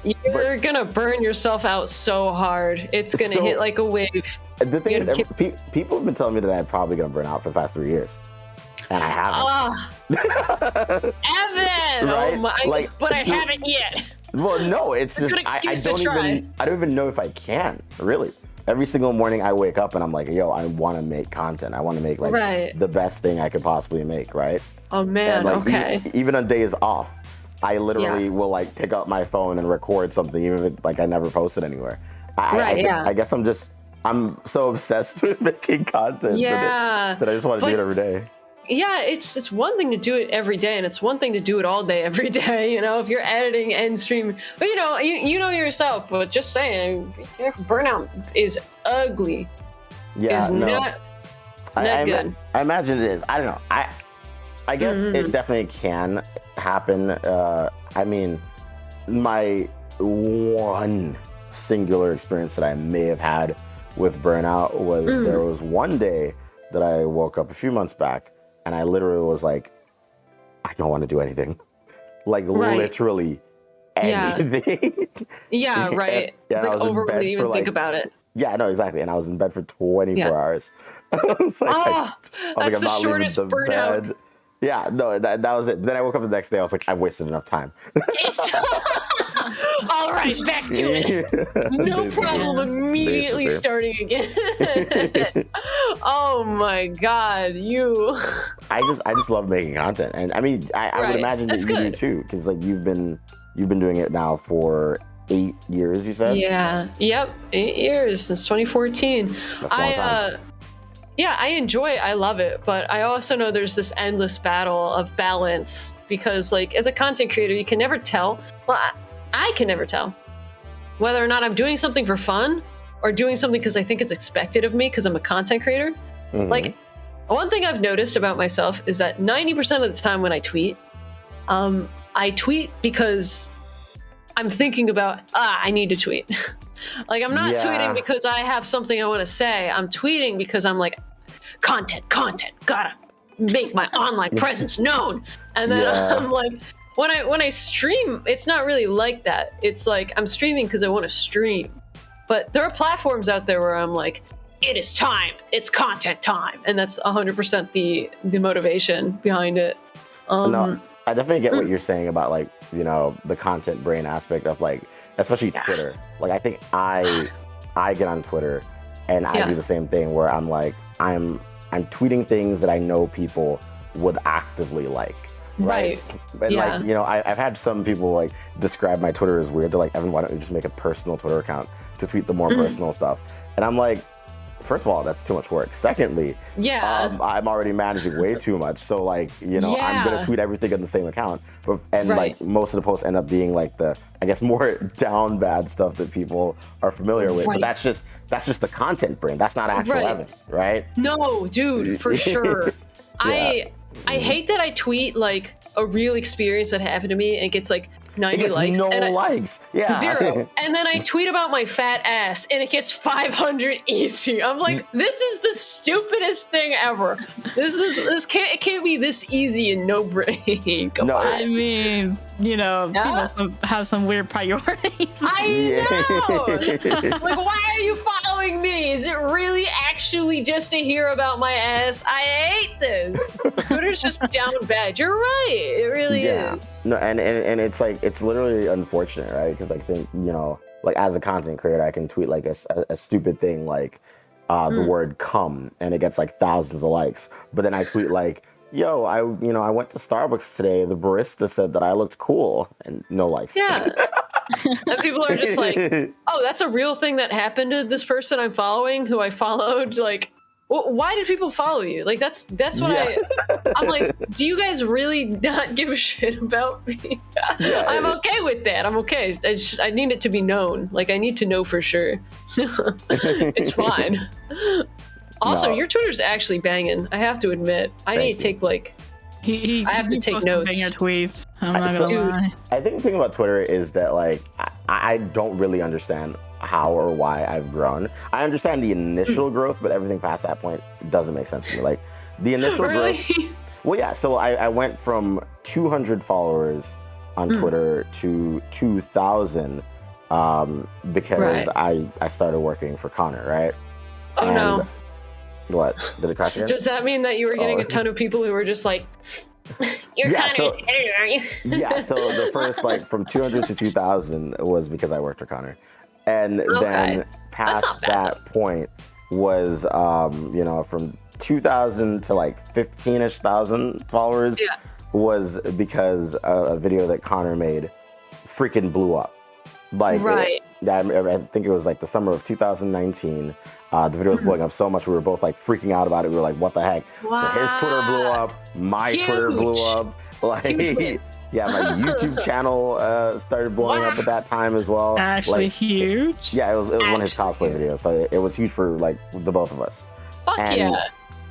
You're gonna burn yourself out so hard. It's gonna So- hit like a wave. The thing You is, gotta people have been telling me that I'm probably gonna burn out for the past 3 years, and I haven't. Evan! Right? Oh my! Like, but I so- haven't yet. Well, no, it's just good I excuse to don't even know if I can really. Every single morning I wake up and I'm like, yo, I want to make content. I want to make like Right. the best thing I could possibly make, right? Oh man. And, like, Okay. Even on days off, I literally will like pick up my phone and record something, even if like I never posted anywhere. I guess I'm so obsessed with making content Yeah. that I just want to do But- it every day. Yeah, it's one thing to do it every day, and it's one thing to do it all day every day. If you're editing and streaming, but you know yourself. But just saying, be careful. Burnout is ugly. Yeah, Is no. not I good. I imagine it is. I don't know. I guess it definitely can happen. I mean, my one singular experience that I may have had with burnout was there was one day that I woke up a few months back and I literally was like, I don't want to do anything. Like Right. literally Yeah. anything. Yeah, right. Yeah, It's I like was in overwhelming bed to even for, think like, about it. Yeah, no, exactly. And I was in bed for 24 Yeah. hours. I was like, That's I'm the not leaving shortest the burnout. bed. Yeah, no, that was it. Then I woke up the next day. I was like, I've wasted enough time. It's all right. Back to it. No Basically. problem. Immediately Basically. starting again. Oh my god, you. I just love making content, and I mean, I would Right. imagine that That's you do good. too, because like you've been doing it now for 8 years. You said. Yeah. Yep. 8 years since 2014. That's a long time. Yeah, I enjoy it. I love it, but I also know there's this endless battle of balance because, like, as a content creator, you can never tell. Well, I can never tell whether or not I'm doing something for fun or doing something because I think it's expected of me because I'm a content creator. Mhm. Like, one thing I've noticed about myself is that 90% of the time when I tweet because I'm thinking about, I need to tweet. Like, I'm not tweeting because I have something I want to say. I'm tweeting because I'm like, content, gotta make my online presence known. And then I'm like, when I stream, it's not really like that. It's like I'm streaming because I want to stream. But there are platforms out there where I'm like, it is time. It's content time. And that's 100% the motivation behind it. No, I definitely get what you're saying about, like, you know, the content brain aspect of, like, especially Twitter. Like, I think I get on Twitter and I do the same thing where I'm like, I'm tweeting things that I know people would actively like. Right. And like, you know, I've had some people like describe my Twitter as weird. They're like, Evan, why don't you just make a personal Twitter account to tweet the more personal stuff? And I'm like, first of all, that's too much work. Secondly, I'm already managing way too much. So like, you know, I'm going to tweet everything on the same account. And like most of the posts end up being like the, I guess, more down bad stuff that people are familiar with. But that's just the content brain. That's not actual Evan, right? No, dude, for sure. I hate that I tweet like a real experience that happened to me and it gets like 90 likes. No likes. Yeah. 0. And then I tweet about my fat ass and it gets 500 easy. I'm like, this is the stupidest thing ever. It can't be this easy and no brain. Come on. I mean, you know, people have some weird priorities. I know. Like, why are you following me? Is it really actually just to hear about my ass? I hate this. Twitter's just down bad. You're right. It really is. No, and it's like, it's literally unfortunate, right? Because I think, you know, like as a content creator, I can tweet like a stupid thing like the word "cum" and it gets like thousands of likes. But then I tweet like, yo, I went to Starbucks today. The barista said that I looked cool, and no likes. Yeah. And people are just like, oh, that's a real thing that happened to this person I'm following who I followed. Like, well, why did people follow you? Like, that's what I'm like, do you guys really not give a shit about me? I'm okay with that. I'm okay. I need it to be known. Like, I need to know for sure. It's fine. Also, your Twitter's actually banging. I have to admit. I need to take like. I have to take notes. Banger tweets. I'm not gonna lie. I think the thing about Twitter is that like I don't really understand how or why I've grown. I understand the initial growth, but everything past that point doesn't make sense to me. Like the initial growth. Well, yeah. So I went from 200 followers on Twitter to 2,000 because I started working for Connor, right? Oh no. What? Did it crash again? Does that mean that you were getting a ton of people who were just like, you're Connor's editor, aren't you? Yeah, so the first, like, from 200 to 2,000 was because I worked for Connor. And then past that point was, you know, from 2,000 to like 15-ish thousand followers was because a video that Connor made freaking blew up. Like, I think it was like the summer of 2019. The video was blowing up so much, we were both like freaking out about it. We were like, what the heck? Wow. So his Twitter blew up, my Twitter blew up. Like, yeah, my YouTube channel started blowing up at that time as well. Actually, like, huge. Yeah, it was one of his cosplay videos, so it was huge for like the both of us. And,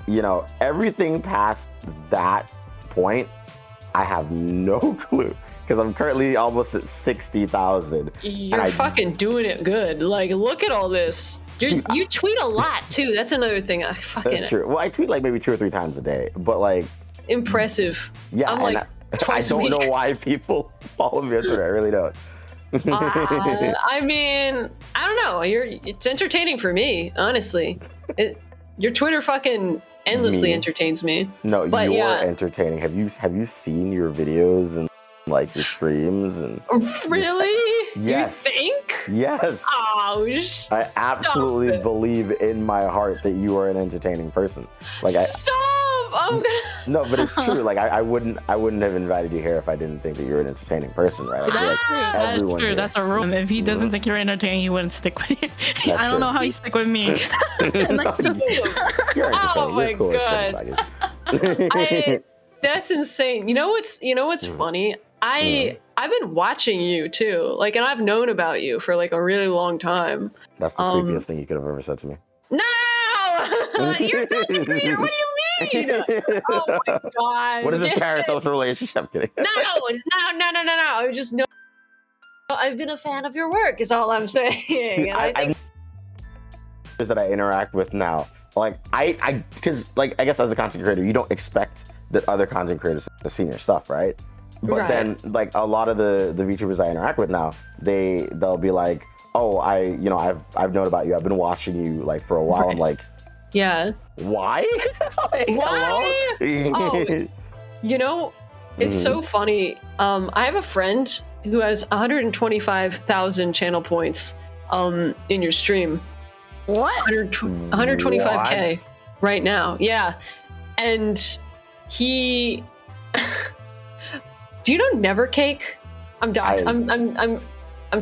you know, everything past that point, I have no clue. Because I'm currently almost at 60,000. You're fucking doing it good. Like, look at all this. Dude, you tweet a lot too. That's another thing. That's true. Well, I tweet like maybe 2 or 3 times a day, but like impressive. Yeah, I'm like I don't know why people follow me on Twitter. I really don't. I mean, I don't know. It's entertaining for me, honestly. Your Twitter fucking endlessly entertains me. No, but you're entertaining. Have you seen your videos and like your streams and really? Yes. You think? Yes. Oh, I absolutely believe in my heart that you are an entertaining person. Like I'm gonna... No, but it's true. Like I wouldn't have invited you here if I didn't think that you're an entertaining person, right? That's true. Here. That's a rule. If he doesn't think you're entertaining, he wouldn't stick with you. I don't know how you stick with me. You're entertaining. Oh my you're cool God. That's insane. You know what's funny? I've been watching you too, like, and I've known about you for like a really long time. That's the creepiest thing you could have ever said to me. No, you're not the creeper. What do you Oh my god! What is a parasocial relationship? I'm kidding. No! I just know. I've been a fan of your work. Is all I'm saying. Dude, And I think that I interact with now, like because like I guess as a content creator, you don't expect that other content creators have seen your stuff, right? But Right. then like a lot of the VTubers I interact with now, they'll be like, oh, I've known about you. I've been watching you like for a while. Right. I'm like, yeah. why? Like, Why? hello? Oh, you know, it's so funny. I have a friend who has 125,000 channel points in your stream. What? 125k What? right now. Yeah. And he do you know Never Cake? I'm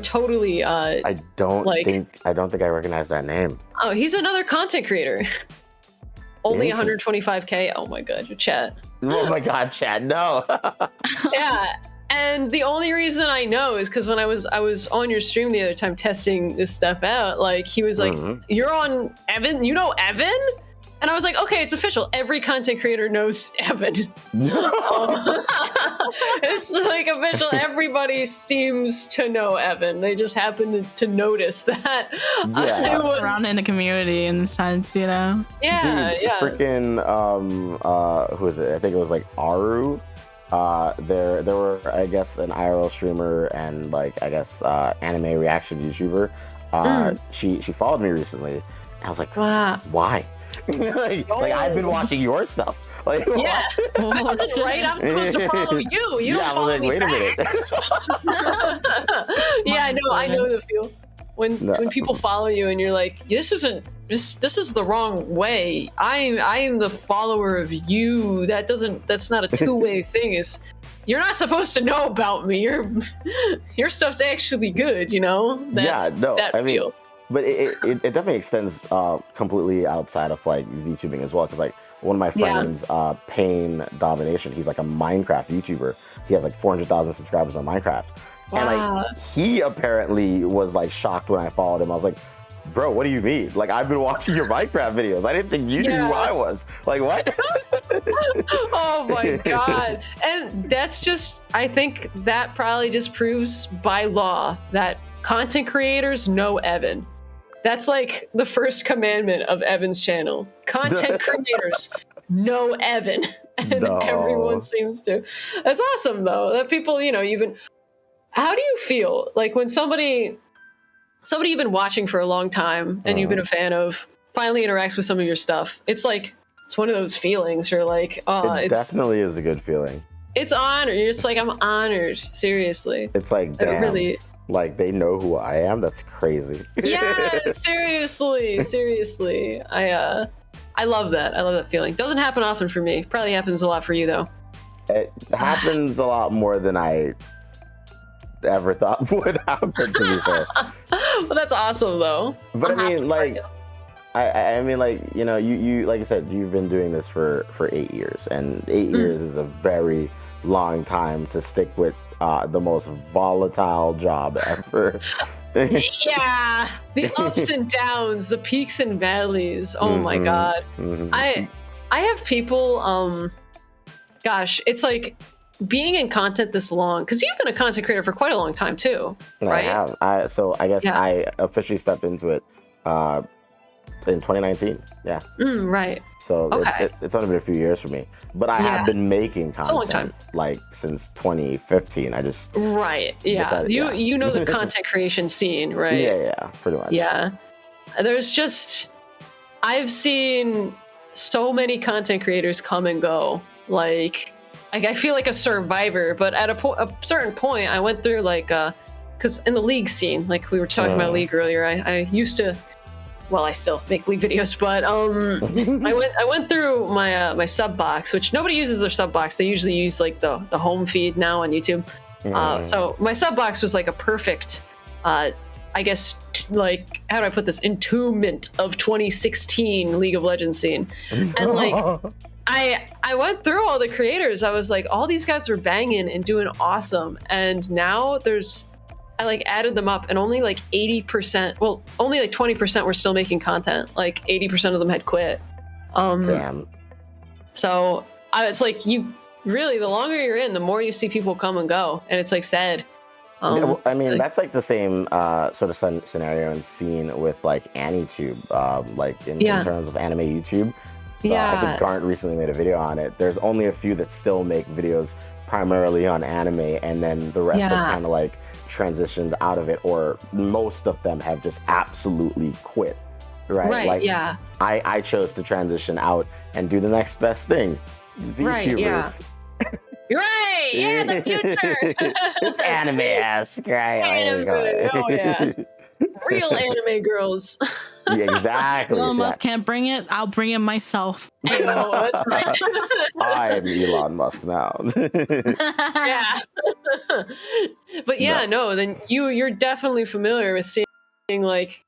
totally I don't Like- think I recognize that name. oh, he's another content creator. Only Interesting. 125k. Oh my god, your chat. Oh my god, Chad, no. Yeah. And the only reason I know is because when I was on your stream the other time testing this stuff out, like he was like, Mhm. "You're on Evan? You know Evan?" And I was like, "Okay, it's official. Every content creator knows Evan." It's like official. Everybody seems to know Evan. They just happen to notice that. Yeah. I was- Around in the community in the sense, you know? yeah, Dude, yeah. freaking who is it? I think it was like Aru. There were, I guess, an IRL streamer and like I guess anime reaction YouTuber. She followed me recently. And I was like, Wow. why? like I've been watching your stuff. Like Yeah. what? This isn't right. I'm supposed to follow you. You Yeah, I don't was follow like, me wait a back. minute. Yeah, I know the feel. When No. people follow you and you're like, this is the wrong way. I am the follower of you. That's not a two-way thing. You're not supposed to know about me. Your stuff's actually good, you know? That's Yeah, no, that I mean, feel. But it definitely extends completely outside of like VTubing as well. Because like one of my Yeah. friends, Pain Domination, he's like a Minecraft YouTuber. He has like 400,000 subscribers on Minecraft. And Wow. like he apparently was like shocked when I followed him. I was like, bro, what do you mean? Like I've been watching your Minecraft videos. I didn't think you knew Yeah. who I was. Like what? Oh my god. And that's just, I think that probably just proves by law that content creators know Evan. That's like the first commandment of Evan's channel. Content creators know Evan. And No. everyone seems to. That's awesome though. That people, even how do you feel like when somebody you've been watching for a long time and you've been a fan of finally interacts with some of your stuff? It's like it's one of those feelings. You're like, oh, It it's definitely is a good feeling. it's honored. It's like I'm honored. Seriously. It's like, It damn, really. like they know who I am. That's crazy. Yeah, seriously. I love that. I love that feeling. Doesn't happen often for me. Probably happens a lot for you though. It happens a lot more than I ever thought would happen, to be fair. Well, that's awesome though. But I'm I happy mean, for like, you. I mean, like, you like I said, you've been doing this for 8 years, and 8 years is a very long time to stick with the most volatile job ever. Yeah, the ups and downs, the peaks and valleys. Oh my Mhm. god. Mhm. I have people gosh, it's like being in content this long because you've been a content creator for quite a long time too, I right? have. So I guess Yeah. I officially stepped into it in 2019. Yeah. Right. So Okay. it's only been a few years for me, but I Yeah. have been making a long content like since 2015. I just Right. Yeah. Decided- yeah. You know the content creation scene, right? yeah, pretty much. Yeah. There's just I've seen so many content creators come and go. Like I feel like a survivor, but at a certain point I went through like because in the league scene, like we were talking about league earlier, I used to I still make league videos, but I went through my sub box, which nobody uses their sub box. They usually use like the home feed now on YouTube. So my sub box was like a perfect, I guess, like how do I put this? Entombment of 2016 League of Legends scene, and like I went through all the creators. I was like, all these guys are banging and doing awesome, and now I like added them up, and only like 80%, well, only like 20% were still making content. Like 80% of them had quit. Damn. So it's like you really, the longer you're in, the more you see people come and go, and it's like sad. Yeah, well, I mean, that's like the same sort of scenario and scene with like AniTube, like in terms of anime YouTube. I think Garnt recently made a video on it. There's only a few that still make videos primarily on anime, and then the rest have kind of like transitioned out of it, or most of them have just absolutely quit. Right. Like, I chose to transition out and do the next best thing. VTubers. Right, yeah, the future. It's anime-esque, right? Anime, oh yeah. Real anime girls. Yeah, exactly. Elon Musk can't bring it. I'll bring it myself. I'm Elon Musk now. Yeah. But then you're definitely familiar with seeing like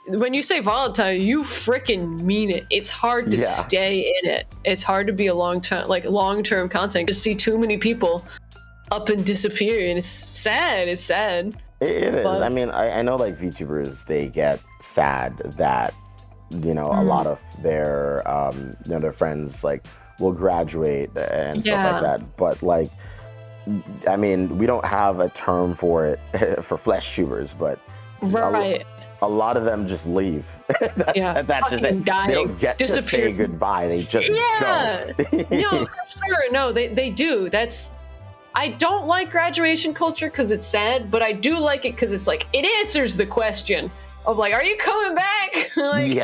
when you say volatile, you freaking mean it. It's hard to stay in it. It's hard to be a long-term content. Just see too many people up and disappear, and it's sad. It's sad. It is. I mean, I know like VTubers, they get sad that, you know, a lot of their, their friends like will graduate and stuff like that. But like, I mean, we don't have a term for it for flesh tubers, but a lot of them just leave. That's just it. Dying. They don't get to say goodbye. They just go. No, for sure. No, they do. I don't like graduation culture because it's sad, but I do like it because it's like, it answers the question of like, are you coming back? Like,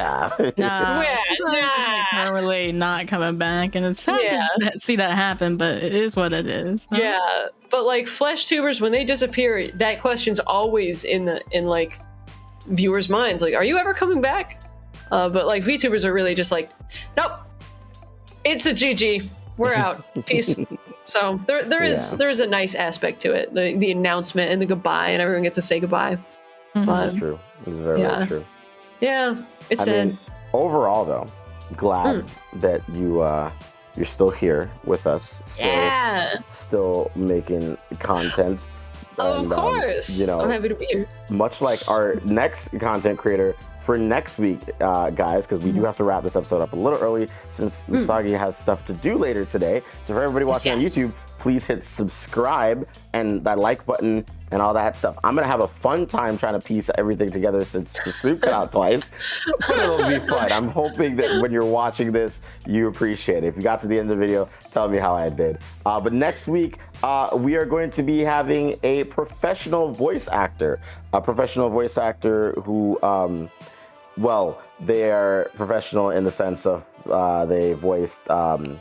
Permanently not coming back, and it's sad to see that happen, but it is what it is. No? Yeah, but like flesh tubers, when they disappear, that question's always in like viewers' minds, like, are you ever coming back? But like VTubers are really just like, nope, it's a GG, we're out, peace. So there is a nice aspect to it, the announcement and the goodbye, and everyone gets to say goodbye. This is true. This is very, very true. Yeah, it's sad. I mean, overall though, glad that you're still here with us, still making content. Of course. I'm happy to be here. Much like our next content creator for next week, guys, because we do have to wrap this episode up a little early since Usagi has stuff to do later today. So for everybody watching on YouTube, please hit subscribe and that like button and all that stuff. I'm going to have a fun time trying to piece everything together since the stream cut out twice, but it'll be fun. I'm hoping that when you're watching this, you appreciate it. If you got to the end of the video, tell me how I did. But next week, we are going to be having a professional voice actor who, well, they are professional in the sense of they voiced hentai.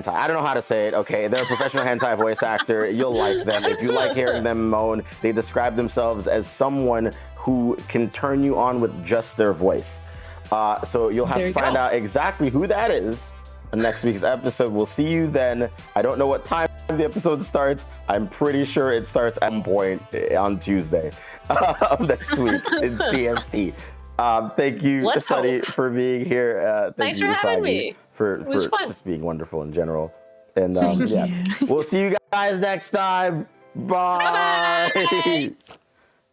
I don't know how to say it, okay? They're a professional hentai voice actor. You'll like them. If you like hearing them moan, they describe themselves as someone who can turn you on with just their voice. So you'll have to find out exactly who that is in next week's episode. We'll see you then. I don't know what time the episode starts. I'm pretty sure it starts at one point on Tuesday of next week in CST. Thank you, Sunny, for being here. Thanks for having me. For just being wonderful in general. And we'll see you guys next time. Bye. Bye-bye.